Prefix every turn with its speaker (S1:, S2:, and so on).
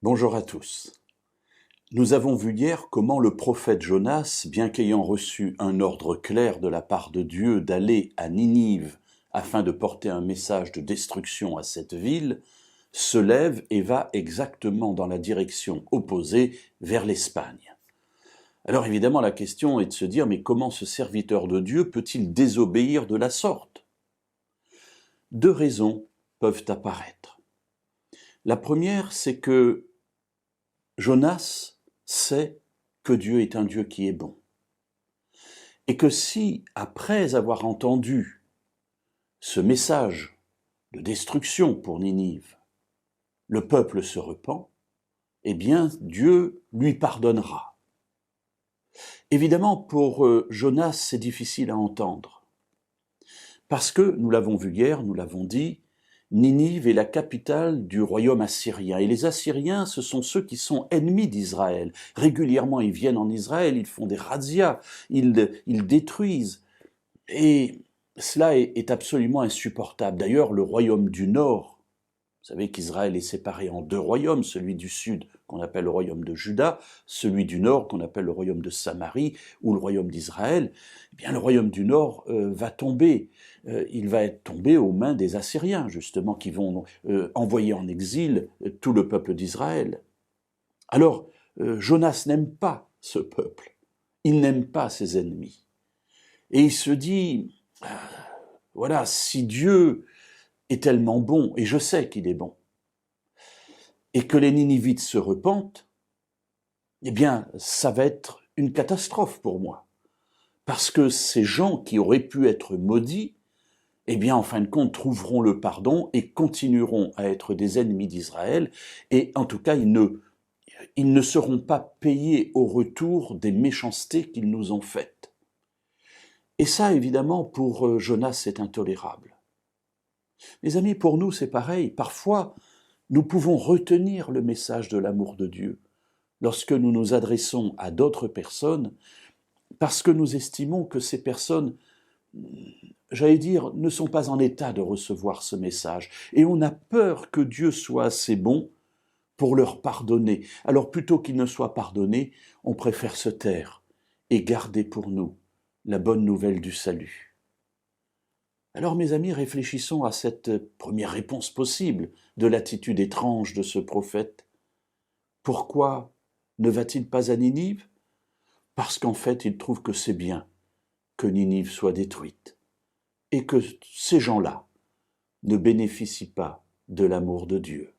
S1: Bonjour à tous. Nous avons vu hier comment le prophète Jonas, bien qu'ayant reçu un ordre clair de la part de Dieu d'aller à Ninive afin de porter un message de destruction à cette ville, se lève et va exactement dans la direction opposée vers l'Espagne. Alors évidemment la question est de se dire mais comment ce serviteur de Dieu peut-il désobéir de la sorte? Deux raisons peuvent apparaître. La première, c'est que Jonas sait que Dieu est un Dieu qui est bon. Et que si, après avoir entendu ce message de destruction pour Ninive, le peuple se repent, eh bien Dieu lui pardonnera. Évidemment, pour Jonas, c'est difficile à entendre. Parce que, nous l'avons vu hier, nous l'avons dit, Ninive est la capitale du royaume assyrien. Et les Assyriens, ce sont ceux qui sont ennemis d'Israël. Régulièrement, ils viennent en Israël, ils font des razzias, ils détruisent. Et cela est absolument insupportable. D'ailleurs, le royaume du Nord, vous savez qu'Israël est séparé en deux royaumes, celui du Sud qu'on appelle le royaume de Juda, celui du Nord qu'on appelle le royaume de Samarie ou le royaume d'Israël. Eh bien, le royaume du Nord va tomber. Il va être tombé aux mains des Assyriens, justement, qui vont envoyer en exil tout le peuple d'Israël. Alors, Jonas n'aime pas ce peuple. Il n'aime pas ses ennemis. Et il se dit, voilà, si Dieu est tellement bon, et je sais qu'il est bon, et que les Ninivites se repentent, eh bien, ça va être une catastrophe pour moi. Parce que ces gens qui auraient pu être maudits, eh bien, en fin de compte, trouveront le pardon et continueront à être des ennemis d'Israël, et en tout cas, ils ne seront pas payés au retour des méchancetés qu'ils nous ont faites. Et ça, évidemment, pour Jonas, c'est intolérable. Mes amis, pour nous, c'est pareil. Parfois, nous pouvons retenir le message de l'amour de Dieu lorsque nous nous adressons à d'autres personnes, parce que nous estimons que ces personnes, j'allais dire, ne sont pas en état de recevoir ce message. Et on a peur que Dieu soit assez bon pour leur pardonner. Alors plutôt qu'ils ne soient pardonnés, on préfère se taire et garder pour nous la bonne nouvelle du salut. Alors mes amis, réfléchissons à cette première réponse possible de l'attitude étrange de ce prophète. Pourquoi ne va-t-il pas à Ninive? Parce qu'en fait, il trouve que c'est bien que Ninive soit détruite et que ces gens-là ne bénéficient pas de l'amour de Dieu.